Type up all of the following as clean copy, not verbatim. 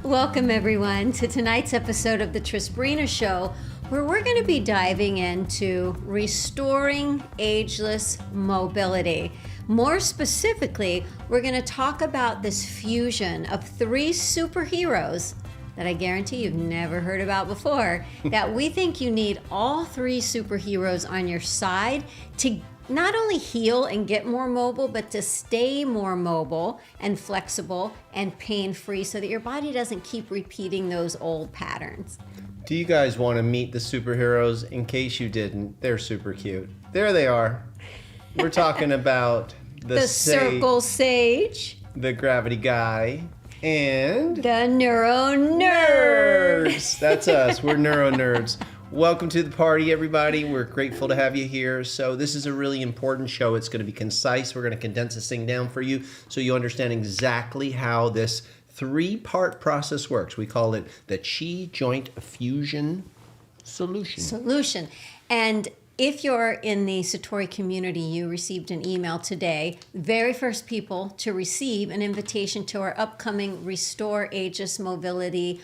Welcome, everyone, to tonight's episode of the Trisbrina Show, where we're going to be diving into restoring ageless mobility. More specifically, we're going to talk about this fusion of three superheroes that I guarantee you've never heard about before, that we think you need all three superheroes on your side to not only heal and get more mobile, but to stay more mobile and flexible and pain-free so that your body doesn't keep repeating those old patterns. Do you guys want to meet the superheroes? In case you didn't, they're super cute. There they are. We're talking about the Circle Sage, the Gravity Guy, and the Neuro-Nerd. That's us. We're Neuro-Nerds. Welcome to the party, everybody. We're grateful to have you here. So this is a really important show. It's going to be concise. We're going to condense this thing down for you so you understand exactly how this three-part process works. We call it the Chi Joint Fusion Solution. And if you're in the Satori community, you received an email today, very first people to receive an invitation to our upcoming Restore Ageless Mobility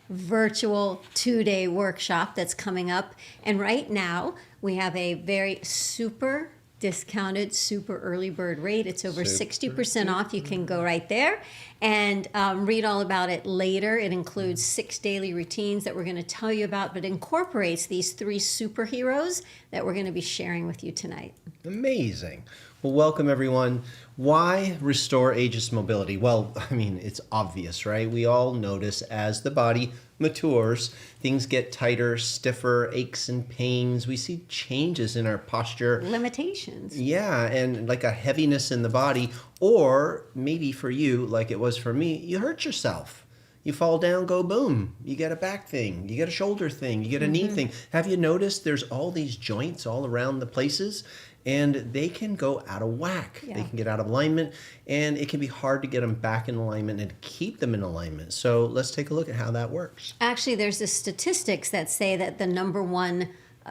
virtual 2-day workshop that's coming up. And right now we have a very super discounted, super early bird rate. It's over 60% off. You can go right there and read all about it later. It includes 6 daily routines that we're going to tell you about, but incorporates these three superheroes that we're going to be sharing with you tonight. Amazing. Well, welcome everyone. Why restore ageless mobility? Well, I mean, it's obvious, right? We all notice as the body matures, things get tighter, stiffer, aches and pains. We see changes in our posture. Limitations. Yeah, and like a heaviness in the body, or maybe for you, like it was for me, you hurt yourself. You fall down, go boom. You get a back thing, you get a shoulder thing, you get a knee thing. Have you noticed there's all these joints all around the places? And they can go out of whack. Yeah. They can get out of alignment, and it can be hard to get them back in alignment and keep them in alignment. So let's take a look at how that works. Actually, there's the statistics that say that the number one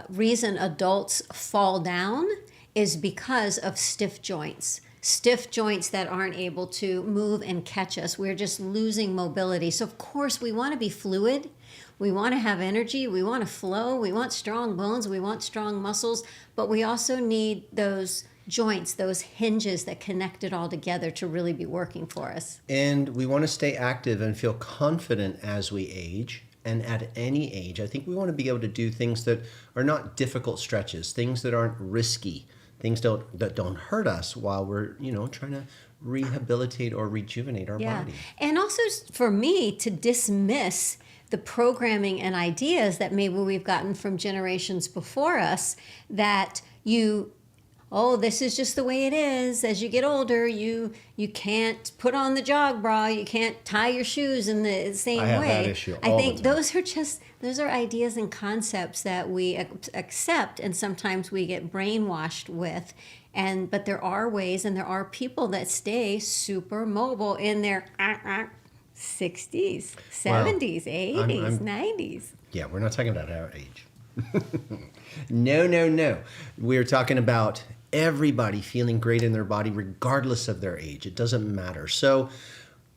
reason adults fall down is because of stiff joints. Stiff joints that aren't able to move and catch us. We're just losing mobility. So of course we want to be fluid. We want to have energy. We want to flow. We want strong bones. We want strong muscles. But we also need those joints, those hinges that connect it all together to really be working for us. And we want to stay active and feel confident as we age. And at any age, I think we want to be able to do things that are not difficult stretches, things that aren't risky, things that don't hurt us while we're, trying to rehabilitate or rejuvenate our body. And also for me to dismiss the programming and ideas that maybe we've gotten from generations before us that this is just the way it is. As you get older, you can't put on the jog bra, you can't tie your shoes in the same way. I have that issue all I think the time. those are ideas and concepts that we accept, and sometimes we get brainwashed with. But there are ways, and there are people that stay super mobile in their 60s, 70s, 80s, 90s. Yeah, we're not talking about our age. No. We're talking about everybody feeling great in their body regardless of their age. It doesn't matter. So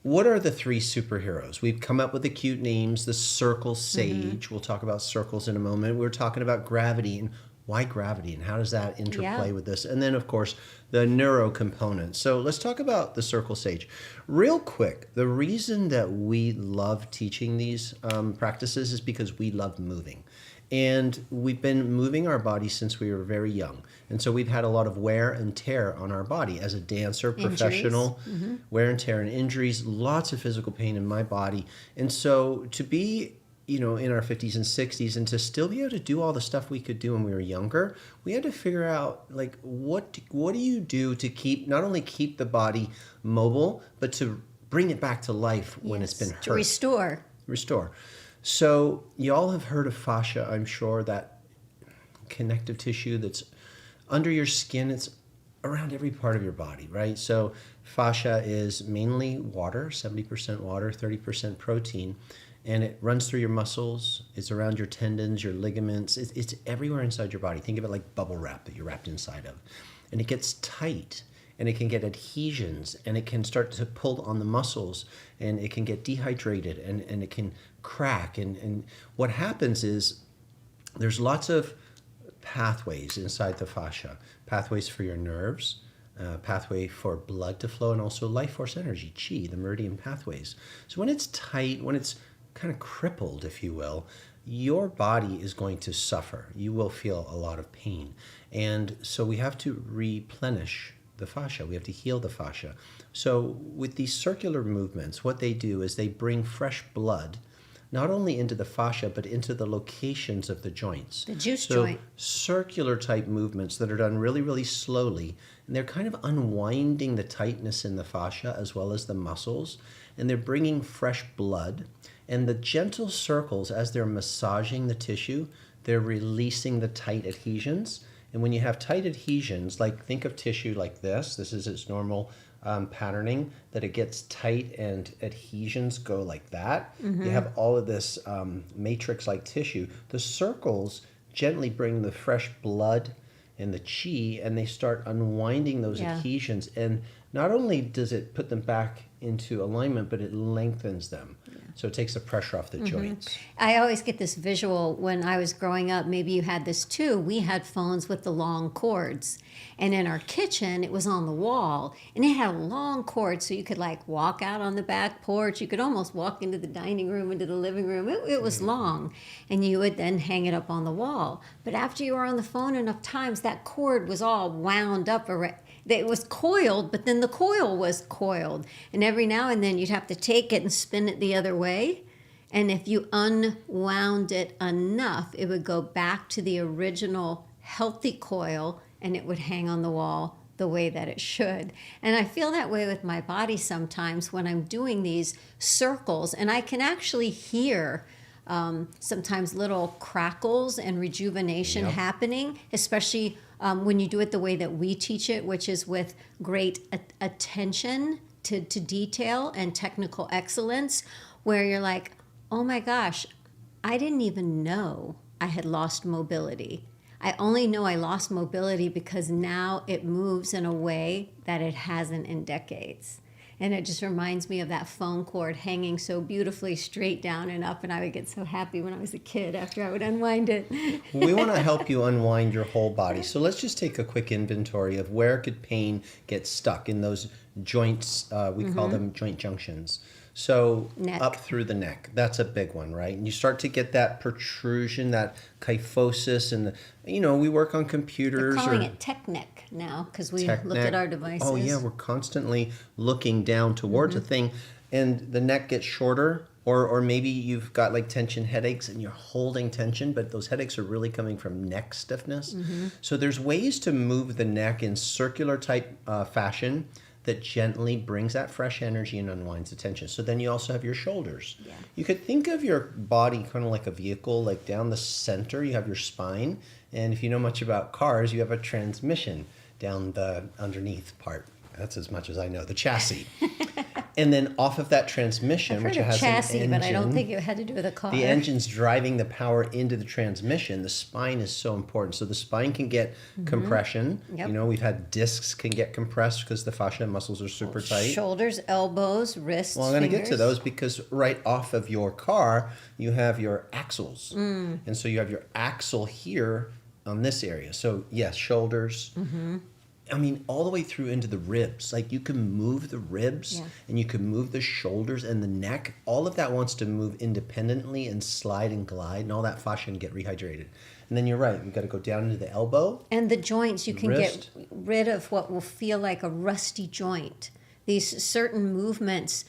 what are the three superheroes? We've come up with the cute names, the Circle Sage. We'll talk about circles in a moment. We're talking about gravity and why gravity and how does that interplay with this? And then, of course, the neuro component. So let's talk about the Circle Sage. Real quick, the reason that we love teaching these practices is because we love moving. And we've been moving our body since we were very young. And so we've had a lot of wear and tear on our body. As a dancer, professional, wear and tear and injuries, lots of physical pain in my body. And so to be in our 50s and 60s and to still be able to do all the stuff we could do when we were younger, we had to figure out what do you do to not only keep the body mobile, but to bring it back to life when it's been hurt. To restore. So you all have heard of fascia, I'm sure, that connective tissue that's under your skin. It's around every part of your body, right? So fascia is mainly water, 70% water, 30% protein. And it runs through your muscles. It's around your tendons, your ligaments. It's everywhere inside your body. Think of it like bubble wrap that you're wrapped inside of. And it gets tight and it can get adhesions, and it can start to pull on the muscles, and it can get dehydrated, and it can crack. And what happens is there's lots of pathways inside the fascia, pathways for your nerves, pathway for blood to flow, and also life force energy, chi, the meridian pathways. So when it's tight, when it's kind of crippled, if you will, your body is going to suffer. You will feel a lot of pain. And so we have to replenish the fascia. We have to heal the fascia. So with these circular movements, what they do is they bring fresh blood not only into the fascia, but into the locations of the joints. The juice joint. Circular type movements that are done really, really slowly. And they're kind of unwinding the tightness in the fascia as well as the muscles. And they're bringing fresh blood. And the gentle circles, as they're massaging the tissue, they're releasing the tight adhesions. And when you have tight adhesions, like think of tissue like this is its normal patterning, that it gets tight and adhesions go like that. You have all of this matrix-like tissue. The circles gently bring the fresh blood and the chi, and they start unwinding those adhesions. And not only does it put them back into alignment, but it lengthens them. So it takes the pressure off the joints. I always get this visual when I was growing up. Maybe you had this too. We had phones with the long cords. And in our kitchen, it was on the wall. And it had a long cord, so you could like walk out on the back porch. You could almost walk into the dining room, into the living room. It was long. And you would then hang it up on the wall. But after you were on the phone enough times, that cord was all wound up. It was coiled, but then the coil was coiled. And every now and then you'd have to take it and spin it the other way. And if you unwound it enough, it would go back to the original healthy coil, and it would hang on the wall the way that it should. And I feel that way with my body sometimes when I'm doing these circles, and I can actually hear sometimes little crackles and rejuvenation happening, especially when you do it the way that we teach it, which is with great attention to detail and technical excellence, where you're like, oh my gosh, I didn't even know I had lost mobility. I only know I lost mobility because now it moves in a way that it hasn't in decades. And it just reminds me of that phone cord hanging so beautifully straight down and up. And I would get so happy when I was a kid after I would unwind it. We want to help you unwind your whole body. So let's just take a quick inventory of where could pain get stuck in those joints. We call them joint junctions. So Neck. Up through the neck, that's a big one, right? And you start to get that protrusion, that kyphosis, and we work on computers. They're calling it tech neck now because we look at our devices. Oh yeah, we're constantly looking down towards a thing, and the neck gets shorter. Or maybe you've got like tension headaches and you're holding tension, but those headaches are really coming from neck stiffness. So there's ways to move the neck in circular type fashion that gently brings that fresh energy and unwinds the tension. So then you also have your shoulders. Yeah. You could think of your body kind of like a vehicle, like down the center, you have your spine. And if you know much about cars, you have a transmission down the underneath part. That's as much as I know, the chassis. And then off of that transmission, which has chassis, an engine, but I don't think it had to do with a car. The engine's driving the power into the transmission. The spine is so important. So the spine can get compression. Yep. We've had discs can get compressed because the fascia muscles are super tight. Shoulders, elbows, wrists, Well, I'm going to get to fingers. those because right off of your car, you have your axles. And so you have your axle here on this area. So yes, shoulders. I mean, all the way through into the ribs. Like you can move the ribs and you can move the shoulders and the neck. All of that wants to move independently and slide and glide, and all that fascia can get rehydrated. And then you're right, you've got to go down into the elbow. And the joints, you can wrist. get rid of what will feel like a rusty joint. These certain movements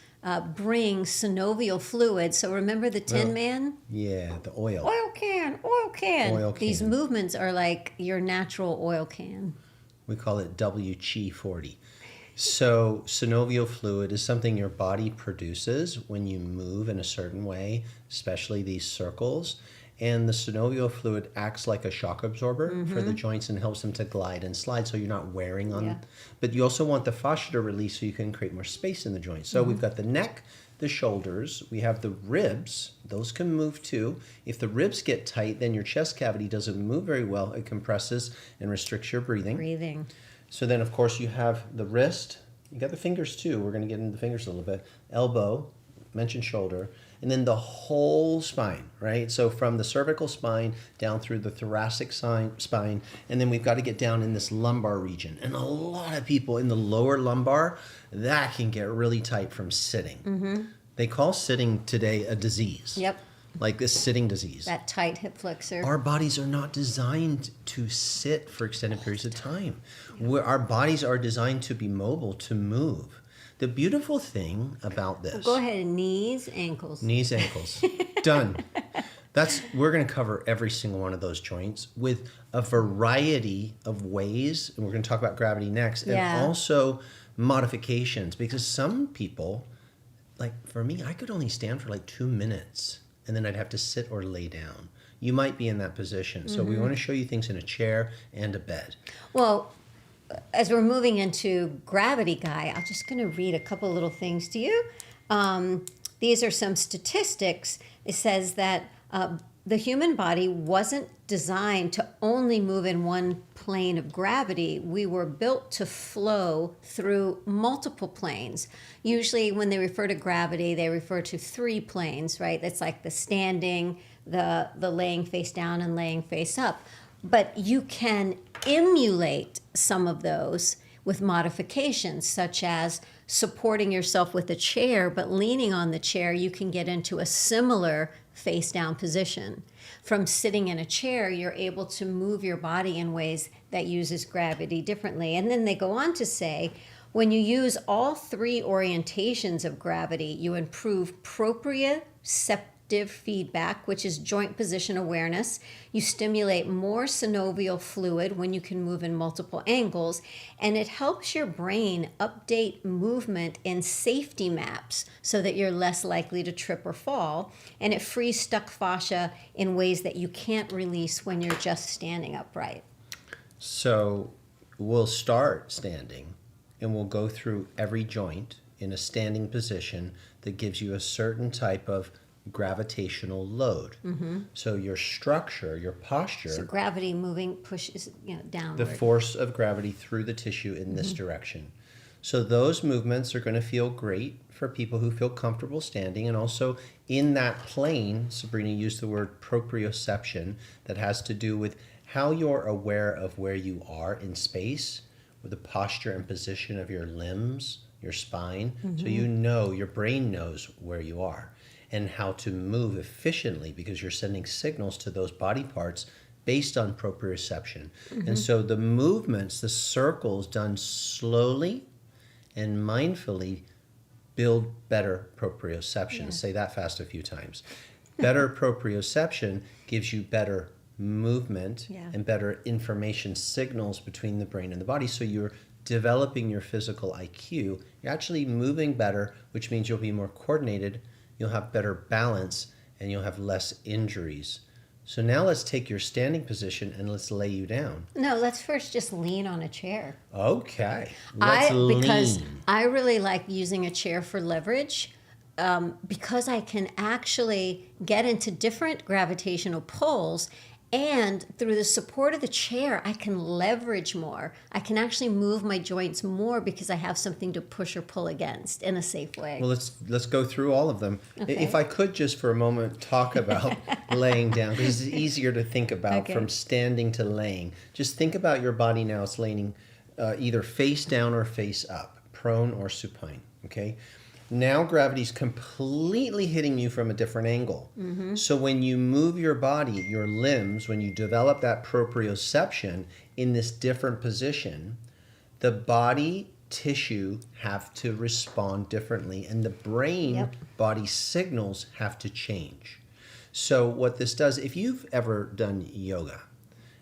bring synovial fluid. So remember the Tin Man? Yeah, the oil. Oil can, oil can. Oil These can. movements are like your natural oil can. We call it WG40. So synovial fluid is something your body produces when you move in a certain way, especially these circles. And the synovial fluid acts like a shock absorber for the joints and helps them to glide and slide so you're not wearing on. Yeah. But you also want the fascia to release so you can create more space in the joints. So we've got the neck, the shoulders, we have the ribs. Those can move too. If the ribs get tight, then your chest cavity doesn't move very well. It compresses and restricts your breathing. So then, of course, you have the wrist. You got the fingers too. We're going to get into the fingers a little bit. Elbow, mentioned shoulder, and then the whole spine, right? So from the cervical spine down through the thoracic spine, and then we've got to get down in this lumbar region. And a lot of people in the lower lumbar, that can get really tight from sitting. Mm-hmm. They call sitting today a disease. Yep. Like this sitting disease. That tight hip flexor. Our bodies are not designed to sit for extended periods of time. Our bodies are designed to be mobile, to move. The beautiful thing about this... Go ahead, knees, ankles. Knees, ankles. Done. We're going to cover every single one of those joints with a variety of ways, and we're going to talk about gravity next, and also modifications, because some people, like for me, I could only stand for like 2 minutes, and then I'd have to sit or lay down. You might be in that position. So we want to show you things in a chair and a bed. Well, as we're moving into gravity, Guy, I'm just going to read a couple little things to you. These are some statistics. It says that the human body wasn't designed to only move in one plane of gravity. We were built to flow through multiple planes. Usually when they refer to gravity, they refer to 3 planes, right? That's like the standing, the laying face down, and laying face up. But you can emulate some of those with modifications, such as supporting yourself with a chair, but leaning on the chair, you can get into a similar face down position. From sitting in a chair, you're able to move your body in ways that uses gravity differently. And then they go on to say, when you use all 3 orientations of gravity, you improve proprioceptive feedback, which is joint position awareness. You stimulate more synovial fluid when you can move in multiple angles, and it helps your brain update movement in safety maps so that you're less likely to trip or fall, and it frees stuck fascia in ways that you can't release when you're just standing upright. So we'll start standing, and we'll go through every joint in a standing position that gives you a certain type of gravitational load. Mm-hmm. So your structure, your posture... So gravity moving pushes downward. The force of gravity through the tissue in this direction. So those movements are going to feel great for people who feel comfortable standing. And also in that plane, Sabrina used the word proprioception, that has to do with how you're aware of where you are in space, with the posture and position of your limbs, your spine. Mm-hmm. So you know, your brain knows where you are and how to move efficiently, because you're sending signals to those body parts based on proprioception. Mm-hmm. And so the movements, the circles done slowly and mindfully build better proprioception. Yeah. Say that fast a few times. Better proprioception gives you better movement and better information signals between the brain and the body. So you're developing your physical IQ. You're actually moving better, which means you'll be more coordinated, you'll have better balance, and you'll have less injuries. So now let's take your standing position and let's lay you down. No, let's first just lean on a chair. Okay. Lean. Because I really like using a chair for leverage, because I can actually get into different gravitational pulls, and through the support of the chair, I can leverage more. I can actually move my joints more because I have something to push or pull against in a safe way. Well, let's go through all of them. Okay. If I could just for a moment talk about laying down, because it's easier to think about from standing to laying. Just think about your body now. It's laying either face down or face up, prone or supine, okay? Now gravity's completely hitting you from a different angle. Mm-hmm. So when you move your body, your limbs, when you develop that proprioception in this different position, the body tissue have to respond differently, and the brain body signals have to change. So what this does, if you've ever done yoga,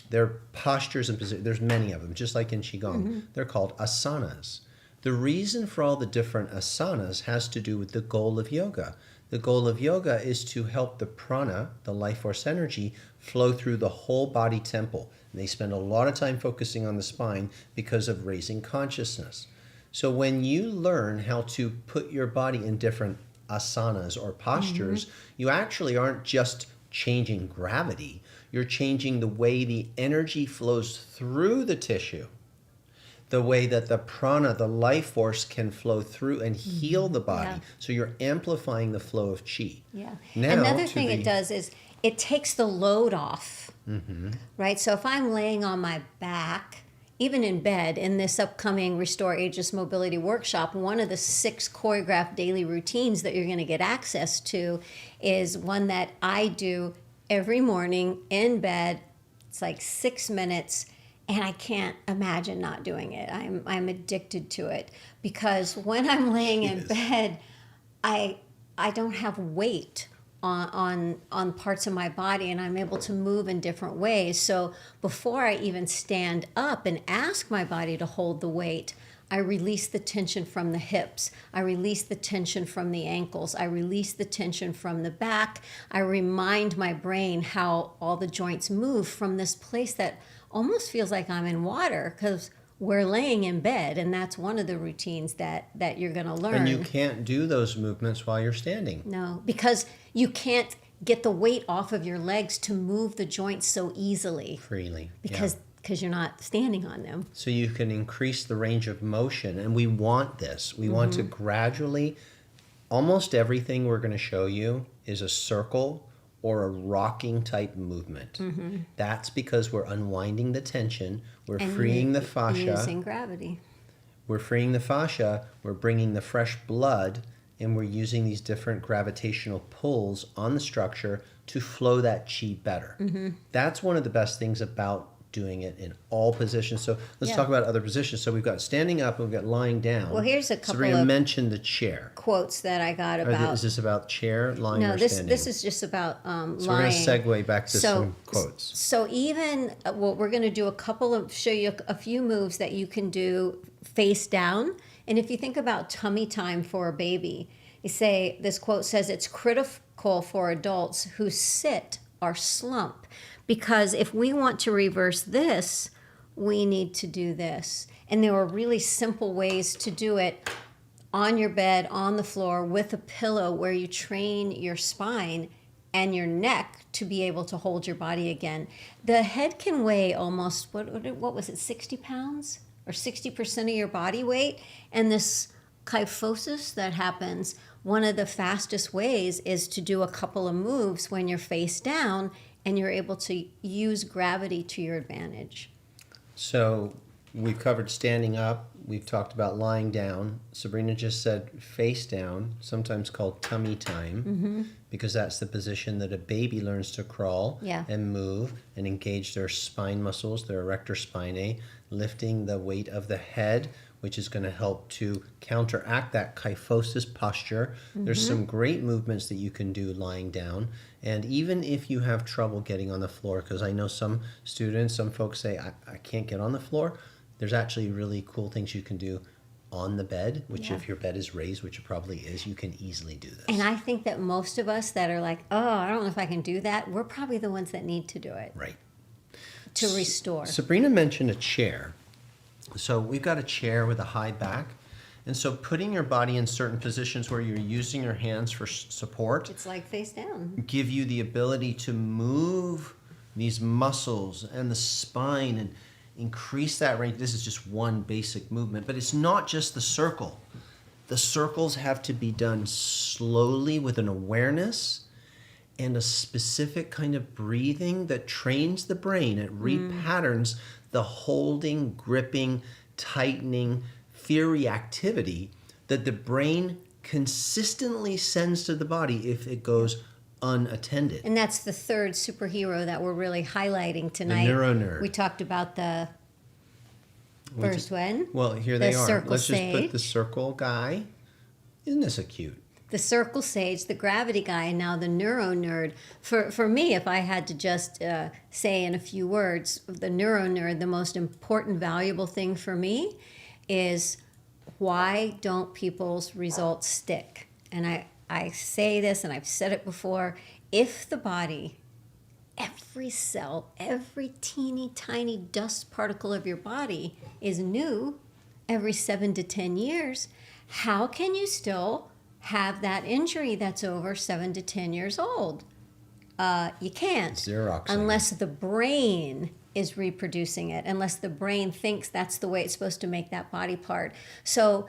there are postures and positions, there's many of them, just like in Qigong. They're called asanas. The reason for all the different asanas has to do with the goal of yoga. The goal of yoga is to help the prana, the life force energy, flow through the whole body temple. And they spend a lot of time focusing on the spine because of raising consciousness. So when you learn how to put your body in different asanas or postures, you actually aren't just changing gravity. You're changing the way the energy flows through the tissue. the way that the prana, the life force, can flow through and heal the body. Yeah. So you're amplifying the flow of chi. Yeah. Now, Another to thing the- it does is it takes the load off, right? So if I'm laying on my back, even in bed, in this upcoming Restore Ageless Mobility workshop, one of the 6 choreographed daily routines that you're going to get access to is one that I do every morning in bed. It's like 6 minutes, and I can't imagine not doing it. I'm addicted to it because when I'm laying in bed, I don't have weight on parts of my body, and I'm able to move in different ways. So before I even stand up and ask my body to hold the weight, I release the tension from the hips. I release the tension from the ankles. I release the tension from the back. I remind my brain how all the joints move from this place that almost feels like I'm in water because we're laying in bed, and that's one of the routines that you're going to learn. And you can't do those movements while you're standing. No, because you can't get the weight off of your legs to move the joints so easily Freely. because you're not standing on them. So you can increase the range of motion, and we want this. We want to gradually, almost everything we're going to show you is a circle or a rocking type movement. That's because we're unwinding the tension, we're And freeing the fascia. Using gravity. We're freeing the fascia, we're bringing the fresh blood, and we're using these different gravitational pulls on the structure to flow that chi better. That's one of the best things about doing it in all positions. So let's talk about other positions. So we've got standing up and we've got lying down. Well, here's a couple Sabrina of mentioned the chair. quotes that I got about. Is this about chair, lying, No, or this standing? is just about So we're going lying. to segue back to some quotes. So even well, we're going to do show you a few moves that you can do face down. And if you think about tummy time for a baby, this quote says it's critical for adults who sit or slump, because if we want to reverse this, we need to do this. And there are really simple ways to do it on your bed, on the floor, with a pillow, where you train your spine and your neck to be able to hold your body again. The head can weigh almost, what was it, 60 pounds? Or 60% of your body weight. And this kyphosis that happens, one of the fastest ways is to do a couple of moves when you're face down and you're able to use gravity to your advantage. So we've covered standing up. We've talked about lying down. Sabrina just said face down, sometimes called tummy time, because that's the position that a baby learns to crawl and move and engage their spine muscles, their erector spinae, lifting the weight of the head, which is going to help to counteract that kyphosis posture. There's some great movements that you can do lying down. And even if you have trouble getting on the floor, because I know some students, some folks say, I can't get on the floor, there's actually really cool things you can do on the bed, which if your bed is raised, which it probably is, you can easily do this. And I think that most of us that are like, oh, I don't know if I can do that, we're probably the ones that need to do it Right. to restore. Sabrina mentioned a chair. So we've got a chair with a high back. And so putting your body in certain positions where you're using your hands for support It's like face down. give you the ability to move these muscles and the spine and increase that range. This is just one basic movement, but it's not just the circle. The circles have to be done slowly with an awareness and a specific kind of breathing that trains the brain. It repatterns the holding, gripping, tightening, fear reactivity that the brain consistently sends to the body if it goes unattended. And that's the third superhero that we're really highlighting tonight. Neuro-Nerd. We talked about the first one. Well, here The they are. circle Let's just put sage. the circle guy. Isn't this a cute? The circle sage, the gravity guy, and now the Neuro-Nerd. For me, if I had to just say in a few words, the Neuro-Nerd, the most important, valuable thing for me is, why don't people's results stick? And I say this, and I've said it before, if the body, every cell, every teeny tiny dust particle of your body is new every 7 to 10 years, how can you still have that injury that's over 7 to 10 years old? You can't. Xerox. Unless the brain is reproducing it, unless the brain thinks that's the way it's supposed to make that body part. So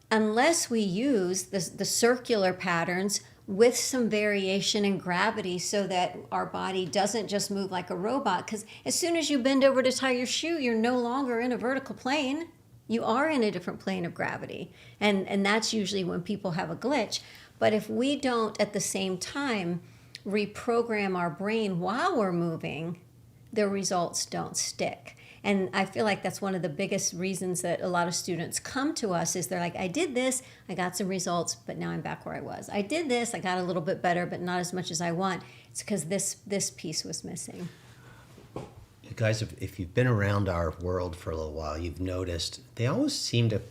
unless we use the circular patterns with some variation in gravity so that our body doesn't just move like a robot, because as soon as you bend over to tie your shoe, you're no longer in a vertical plane. You are in a different plane of gravity. And that's usually when people have a glitch. But if we don't at the same time reprogram our brain while we're moving, the results don't stick. And I feel like that's one of the biggest reasons that a lot of students come to us is they're like, I did this, I got some results, but now I'm back where I was. I did this, I got a little bit better, but not as much as I want. It's because this piece was missing. You guys, if you've been around our world for a little while, you've noticed they always seem to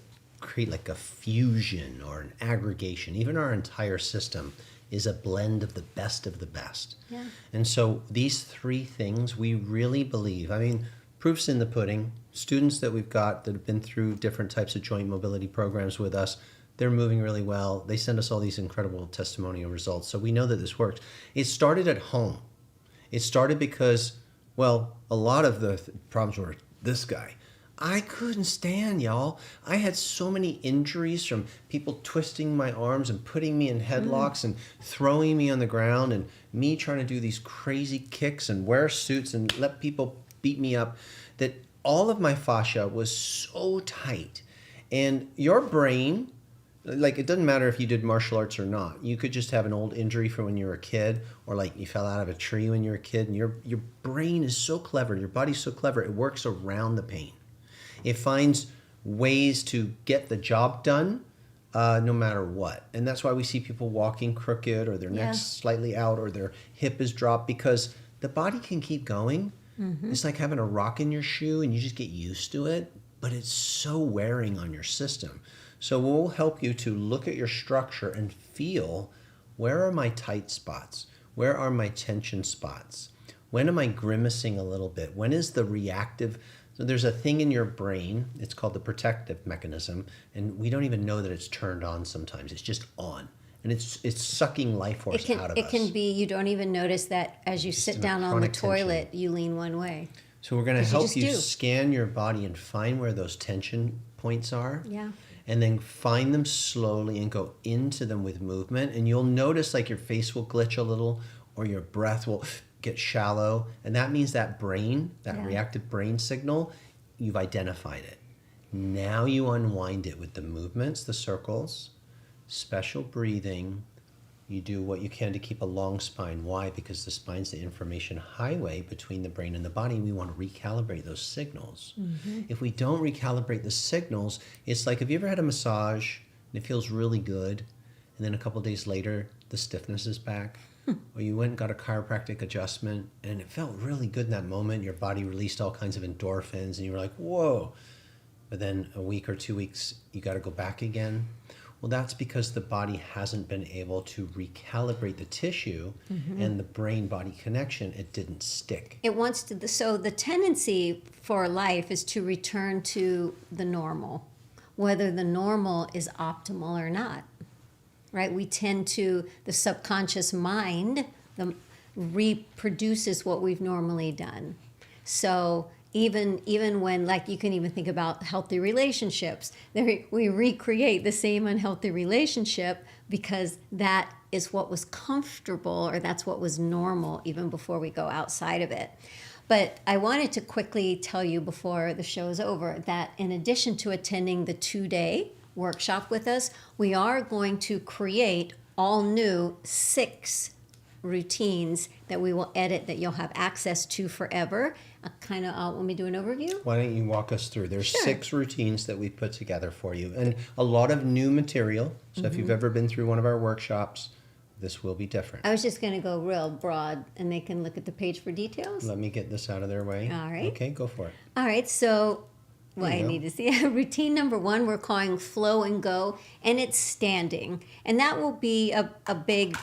create like a fusion or an aggregation. Even our entire system is a blend of the best of the best. Yeah. And so these three things we really believe, I mean, proof's in the pudding. Students that we've got that have been through different types of joint mobility programs with us, they're moving really well. They send us all these incredible testimonial results. So we know that this works. It started at home. It started because, well, a lot of the problems were this guy. I couldn't stand, y'all. I had so many injuries from people twisting my arms and putting me in headlocks and throwing me on the ground and me trying to do these crazy kicks and wear suits and let people beat me up, that all of my fascia was so tight. And your brain, like, it doesn't matter if you did martial arts or not. You could just have an old injury from when you were a kid, or like you fell out of a tree when you were a kid, and your brain is so clever, your body's so clever, it works around the pain. It finds ways to get the job done no matter what. And that's why we see people walking crooked, or their neck's slightly out, or their hip is dropped, because the body can keep going. It's like having a rock in your shoe and you just get used to it, but it's so wearing on your system. So we'll help you to look at your structure and feel, where are my tight spots? Where are my tension spots? When am I grimacing a little bit? When is the reactive? So there's a thing in your brain, it's called the protective mechanism, and we don't even know that it's turned on sometimes. It's just on. And it's sucking life force out of us. It can be, you don't even notice that as you sit down on the toilet, you lean one way. So we're going to help you scan your body and find where those tension points are. Yeah. And then find them slowly and go into them with movement. And you'll notice like your face will glitch a little, or your breath will get shallow. And that means that brain, that reactive brain signal, you've identified it. Now you unwind it with the movements, the circles, special breathing. You do what you can to keep a long spine. Why? Because the spine's the information highway between the brain and the body. We want to recalibrate those signals. If we don't recalibrate the signals, it's like, have you ever had a massage and it feels really good, and then a couple of days later the stiffness is back? Or you went and got a chiropractic adjustment and it felt really good in that moment. Your body released all kinds of endorphins and you were like, whoa. But then a week or 2 weeks, you got to go back again. Well, that's because the body hasn't been able to recalibrate the tissue and the brain-body connection. It didn't stick. It wants to. So the tendency for life is to return to the normal, whether the normal is optimal or not, right? We tend to, the subconscious mind reproduces what we've normally done. So even when, like, you can even think about healthy relationships, we recreate the same unhealthy relationship because that is what was comfortable, or that's what was normal even before we go outside of it. But I wanted to quickly tell you before the show is over that in addition to attending the 2-day workshop with us, we are going to create all new 6 routines that we will edit that you'll have access to forever. Let me do an overview. Why don't you walk us through? There's 6 routines that we've put together for you, and a lot of new material. So if you've ever been through one of our workshops, this will be different. I was just going to go real broad, and they can look at the page for details. Let me get this out of their way. All right. Okay, go for it. All right, so I need to see. Routine number 1, we're calling Flow and Go, and it's standing. And that will be a big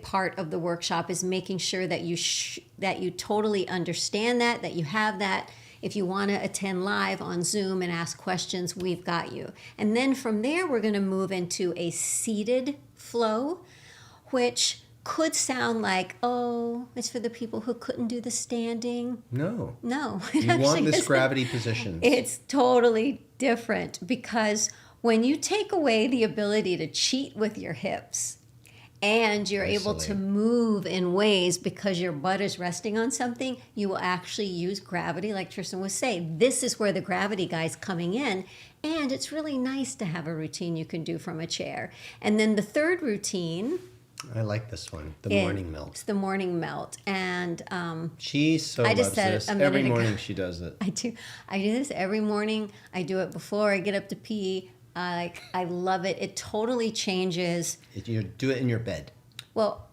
part of the workshop, is making sure that you totally understand that you have that. If you want to attend live on Zoom and ask questions, we've got you. And then from there, we're going to move into a seated flow, which could sound like, oh, it's for the people who couldn't do the standing. No. No. You want this isn't. gravity position. It's totally different, because when you take away the ability to cheat with your hips, and you're able to move in ways because your butt is resting on something, you will actually use gravity, like Tristan was saying. This is where the gravity guy's coming in. And it's really nice to have a routine you can do from a chair. And then the third routine, I like this one, the morning melt. It's the morning melt. And she loves this. Every morning she does it. I do this every morning. I do it before I get up to pee. I love it. It totally changes. You do it in your bed. Well,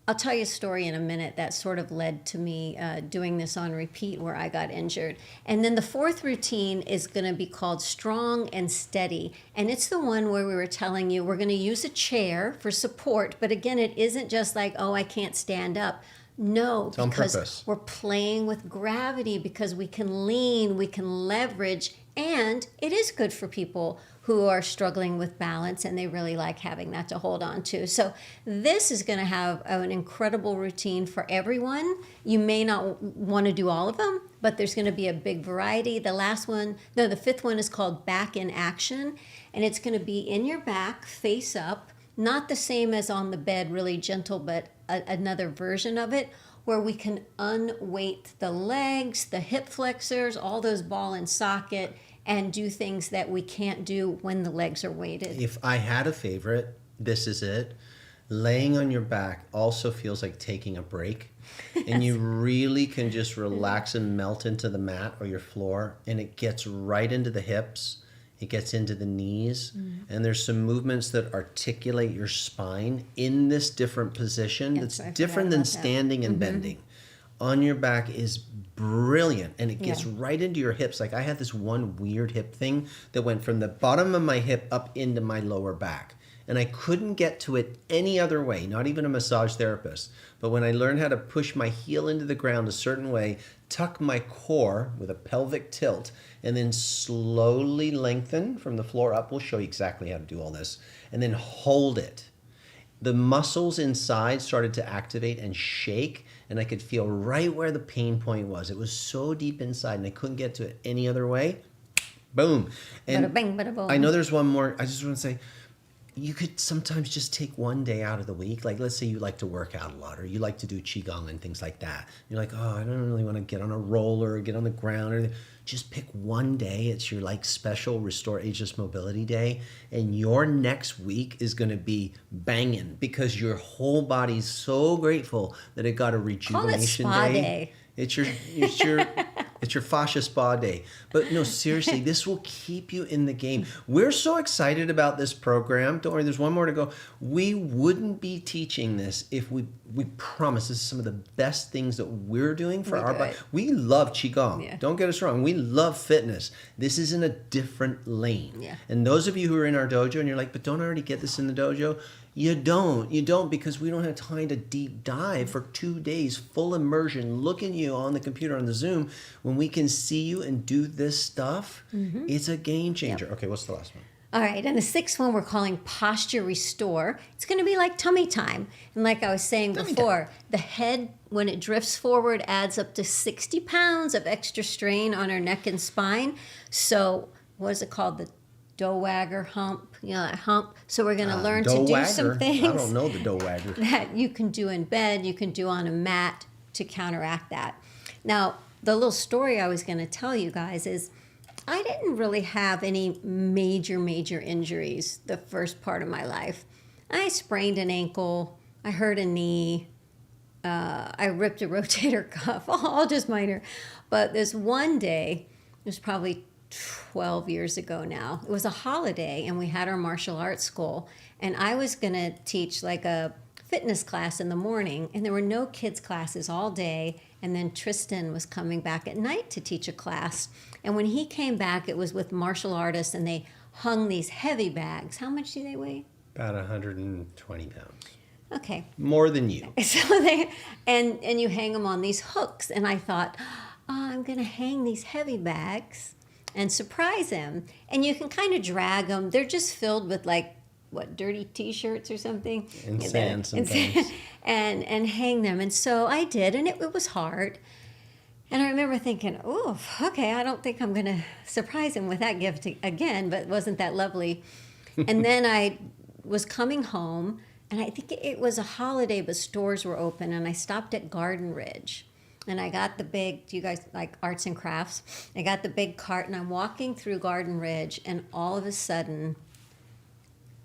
I'll tell you a story in a minute that sort of led to me doing this on repeat where I got injured. And then the fourth routine is going to be called Strong and Steady. And it's the one where we were telling you we're going to use a chair for support. But again, it isn't just like, oh, I can't stand up. No, it's on because purpose. We're playing with gravity, because we can lean, we can leverage, and it is good for people who are struggling with balance and they really like having that to hold on to. So this is going to have an incredible routine for everyone. You may not want to do all of them, but there's going to be a big variety. The fifth one is called Back in Action, and it's going to be in your back, face up, not the same as on the bed, really gentle, but another version of it, where we can unweight the legs, the hip flexors, all those ball and socket, and do things that we can't do when the legs are weighted. If I had a favorite, this is it. Laying on your back also feels like taking a break. And you really can just relax and melt into the mat or your floor. And it gets right into the hips. It gets into the knees. And there's some movements that articulate your spine in this different position that's different than standing and bending. On your back is brilliant, and it gets right into your hips. Like I had this one weird hip thing that went from the bottom of my hip up into my lower back, and I couldn't get to it any other way, not even a massage therapist. But when I learned how to push my heel into the ground a certain way, tuck my core with a pelvic tilt, and then slowly lengthen from the floor up, we'll show you exactly how to do all this, and then hold it. The muscles inside started to activate and shake, and I could feel right where the pain point was. It was so deep inside, and I couldn't get to it any other way. Boom. And bada bing, bada boom. I know there's one more. I just want to say, you could sometimes just take one day out of the week. Like, let's say you like to work out a lot, or you like to do Qigong and things like that. You're like, oh, I don't really want to get on a roller or get on the ground. Or just pick one day. It's your special Restore Ageless Mobility Day. And your next week is going to be banging because your whole body's so grateful that it got a rejuvenation Call it spa day. It's your fascia spa day. But no, seriously, this will keep you in the game. We're so excited about this program. Don't worry, there's one more to go. We wouldn't be teaching this if we promise this is some of the best things that we're doing for our body. We love Qigong. Yeah. Don't get us wrong. We love fitness. This is in a different lane. Yeah. And those of you who are in our dojo and you're like, but don't I already get this in the dojo? You don't, because we don't have time to deep dive for 2 days, full immersion, looking at you on the computer on the Zoom. When we can see you and do this stuff, it's a game changer. Yep. Okay, what's the last one? All right, and the sixth one we're calling Posture Restore. It's going to be like tummy time. And like I was saying before, the head, when it drifts forward, adds up to 60 pounds of extra strain on our neck and spine. So what is it called? The doe-wagger hump, that hump. So we're going to learn to do some things. I don't know the doe-wagger. That you can do in bed, you can do on a mat to counteract that. Now, the little story I was going to tell you guys is I didn't really have any major injuries the first part of my life. I sprained an ankle, I hurt a knee, I ripped a rotator cuff, all just minor. But this one day, it was probably 12 years ago now. It was a holiday and we had our martial arts school, and I was going to teach like a fitness class in the morning, and there were no kids classes all day, and then Tristan was coming back at night to teach a class. And when he came back, it was with martial artists, and they hung these heavy bags. How much do they weigh? About 120 pounds. Okay. More than you. So they and you hang them on these hooks, and I thought, I'm going to hang these heavy bags and surprise him. And you can kind of drag them. They're just filled with dirty T-shirts or something, And sand sometimes. and hang them. And so I did, and it was hard. And I remember thinking, oh, okay, I don't think I'm going to surprise him with that gift again, but wasn't that lovely? And then I was coming home, and I think it was a holiday, but stores were open, and I stopped at Garden Ridge. And I got the big, do you guys like arts and crafts? I got the big cart, and I'm walking through Garden Ridge, and all of a sudden,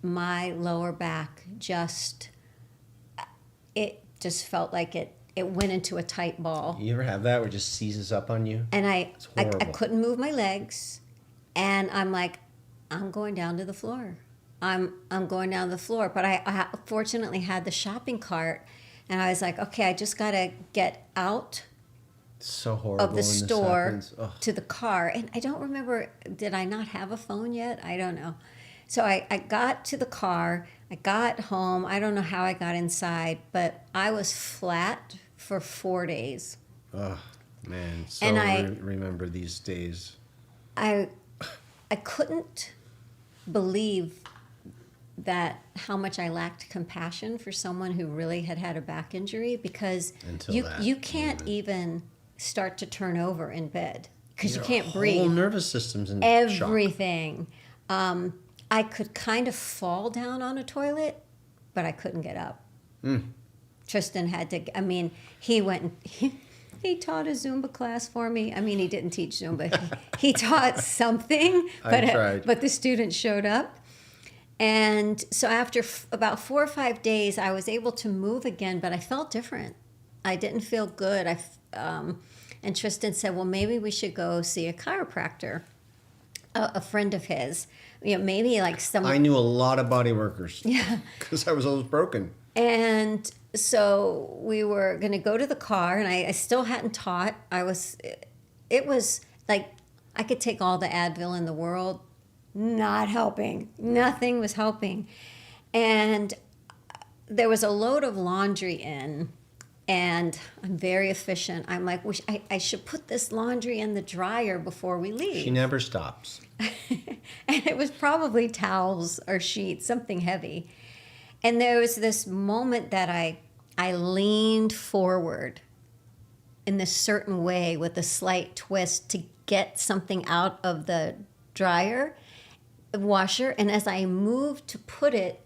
my lower back it just felt like it went into a tight ball. You ever have that where it just seizes up on you? And I It's horrible. couldn't move my legs, and I'm like, I'm going down to the floor. I'm going down to the floor. But I fortunately had the shopping cart, and I was like, okay, I just got to get out It's so horrible of the when this store happens. Ugh. to the car. And I don't remember, did I not have a phone yet? I don't know. So I got to the car, I got home. I don't know how I got inside, but I was flat for 4 days. Oh, man. So And I- remember these days. I couldn't believe that how much I lacked compassion for someone who really had a back injury, because Until you that you can't moment. even start to turn over in bed because you Your can't whole breathe. nervous system's in shock. Everything. I could kind of fall down on a toilet, but I couldn't get up. Tristan had to. I mean, he went and he taught a Zumba class for me. I mean, he didn't teach Zumba. He taught something, I tried. but the students showed up. And so after about 4 or 5 days, I was able to move again, but I felt different. I didn't feel good. And Tristan said, well, maybe we should go see a chiropractor, a friend of his. You know, maybe like some. I knew a lot of body workers. Yeah. Because I was always broken. And so we were going to go to the car, and I still hadn't taught. It was like I could take all the Advil in the world, not helping. Nothing was helping. And there was a load of laundry in, and I'm very efficient. I'm like, I should put this laundry in the dryer before we leave. She never stops. And it was probably towels or sheets, something heavy. And there was this moment that I leaned forward in this certain way with a slight twist to get something out of the washer. And as I moved to put it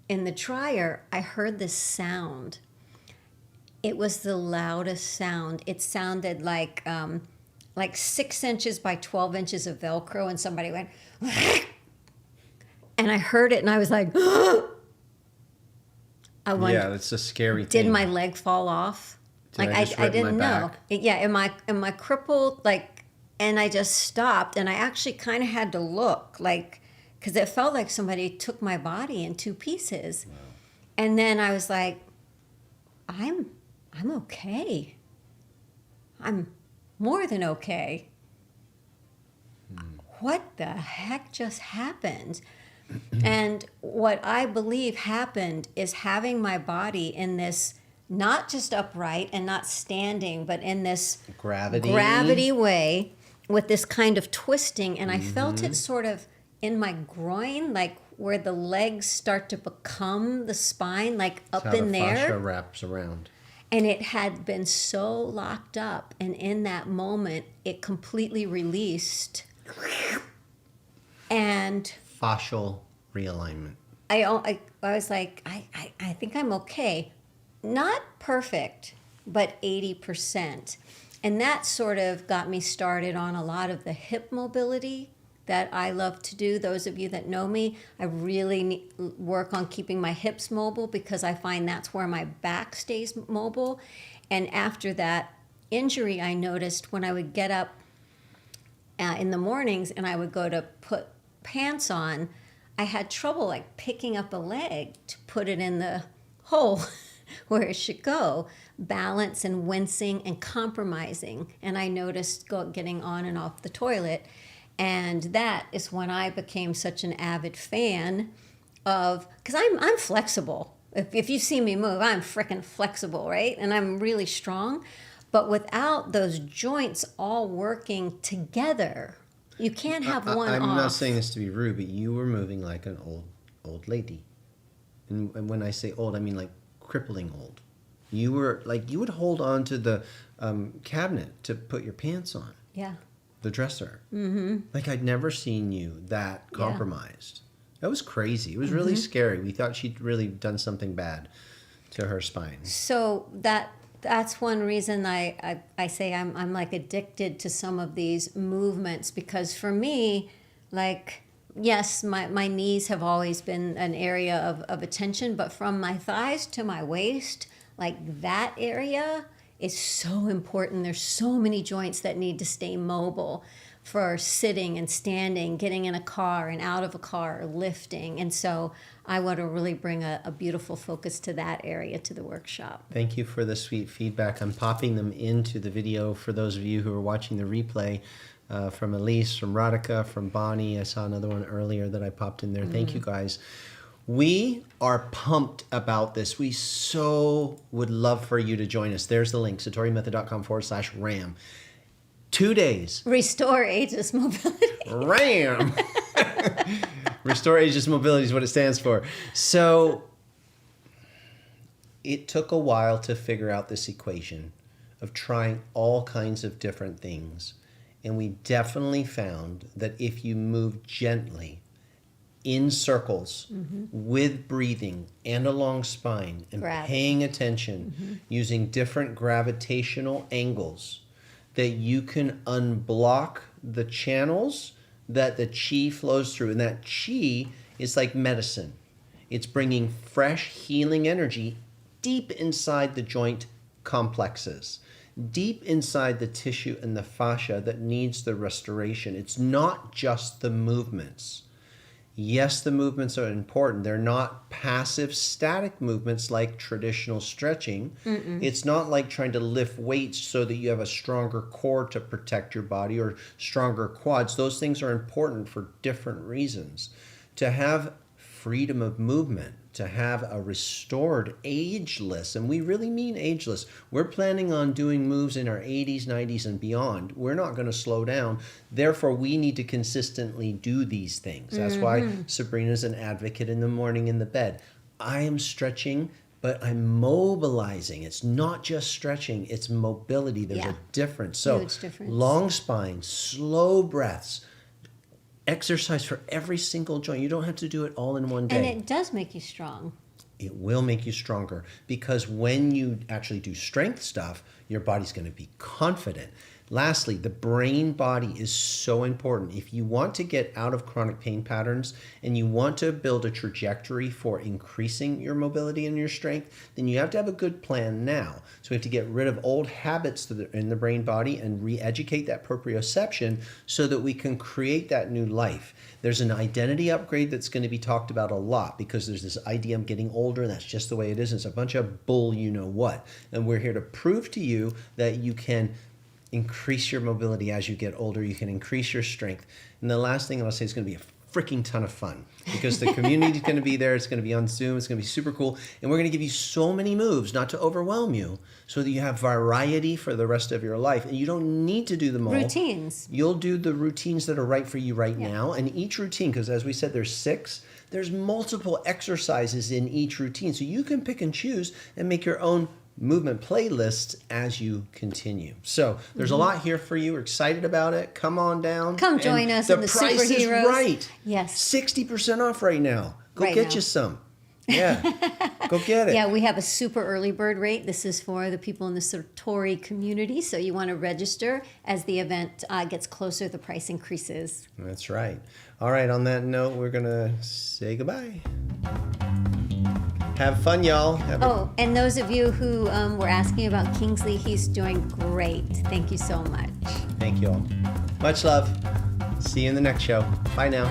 in the dryer, I heard this sound. It was the loudest sound. It sounded like 6 inches by 12 inches of Velcro, and somebody went, and I heard it, and I was like, I wondered, Yeah, that's a scary thing. did my leg fall off? Did Like I just I rip my didn't know. back? Yeah, am I crippled? Like, and I just stopped, and I actually kind of had to look, like, because it felt like somebody took my body in two pieces. Wow. And then I was like, I'm okay. I'm more than okay. What the heck just happened? And what I believe happened is having my body in this, not just upright and not standing, but in this gravity way with this kind of twisting. And I felt it sort of in my groin, like where the legs start to become the spine, like up That's how in the there. fascia wraps around. And it had been so locked up. And in that moment, it completely released. And Fascial realignment. I was like, I think I'm okay. Not perfect, but 80%. And that sort of got me started on a lot of the hip mobility that I love to do. Those of you that know me, I really work on keeping my hips mobile because I find that's where my back stays mobile. And after that injury, I noticed when I would get up in the mornings and I would go to put pants on, I had trouble like picking up a leg to put it in the hole where it should go, balance and wincing and compromising. And I noticed getting on and off the toilet. And that is when I became such an avid fan of, because I'm flexible. If you see me move, I'm freaking flexible, right? And I'm really strong. But without those joints all working together, you can't have one I'm off. not saying this to be rude, but you were moving like an old lady. And when I say old, I mean like crippling old. You were like, you would hold on to the cabinet to put your pants on. Yeah. The dresser. Mm-hmm. Like I'd never seen you that compromised. That was crazy. It was really scary. We thought she'd really done something bad to her spine. So that's one reason I say I'm like addicted to some of these movements, because for me, like, yes, my knees have always been an area of attention, but from my thighs to my waist, like that area is so important. There's so many joints that need to stay mobile for sitting and standing, getting in a car and out of a car, lifting. And so I want to really bring a beautiful focus to that area to the workshop. Thank you for the sweet feedback. I'm popping them into the video for those of you who are watching the replay, from Elise, from Radhika, from Bonnie. I saw another one earlier that I popped in there. Thank you guys. We are pumped about this. We so would love for you to join us. There's the link, satorimethod.com/RAM. 2 days. Restore ageless mobility. RAM. Restore ageless mobility is what it stands for. So it took a while to figure out this equation of trying all kinds of different things. And we definitely found that if you move gently in circles with breathing and a long spine and paying attention using different gravitational angles, that you can unblock the channels that the chi flows through. And that chi is like medicine. It's bringing fresh healing energy deep inside the joint complexes, deep inside the tissue and the fascia that needs the restoration. It's not just the movements. Yes, the movements are important. They're not passive, static movements like traditional stretching. It's not like trying to lift weights so that you have a stronger core to protect your body or stronger quads. Those things are important for different reasons. To have freedom of movement, to have a restored ageless, and we really mean ageless. We're planning on doing moves in our 80s, 90s, and beyond. We're not going to slow down. Therefore, we need to consistently do these things. That's why Sabrina's an advocate in the morning in the bed. I am stretching, but I'm mobilizing. It's not just stretching, it's mobility. There's a difference. So huge difference. Long spine, slow breaths, exercise for every single joint. You don't have to do it all in one day. And it does make you strong. It will make you stronger, because when you actually do strength stuff, your body's going to be confident. Lastly, the brain body is so important. If you want to get out of chronic pain patterns and you want to build a trajectory for increasing your mobility and your strength, then you have to have a good plan now. So we have to get rid of old habits that are in the brain body and re-educate that proprioception so that we can create that new life. There's an identity upgrade that's going to be talked about a lot, because there's this idea of getting older and that's just the way it is. It's a bunch of bull you know what. And we're here to prove to you that you can increase your mobility as you get older. You can increase your strength. And the last thing I'll say is going to be a freaking ton of fun, because the community is going to be there. It's going to be on Zoom. It's going to be super cool. And we're going to give you so many moves, not to overwhelm you, so that you have variety for the rest of your life. And you don't need to do them all. Routines. You'll do the routines that are right for you right now. And each routine, because as we said, there's 6, there's multiple exercises in each routine. So you can pick and choose and make your own movement playlists as you continue. So there's a lot here for you. We're excited about it. Come on down. Come join us in the price superheroes. Is right. Yes. 60% off right now. Go Right get now. you some. Yeah. Go get it. Yeah, we have a super early bird rate. This is for the people in the Satori community. So you want to register. As the event gets closer, the price increases. That's right. All right. On that note, we're going to say goodbye. Have fun, y'all. And those of you who were asking about Kingsley, he's doing great. Thank you so much. Thank you all. Much love. See you in the next show. Bye now.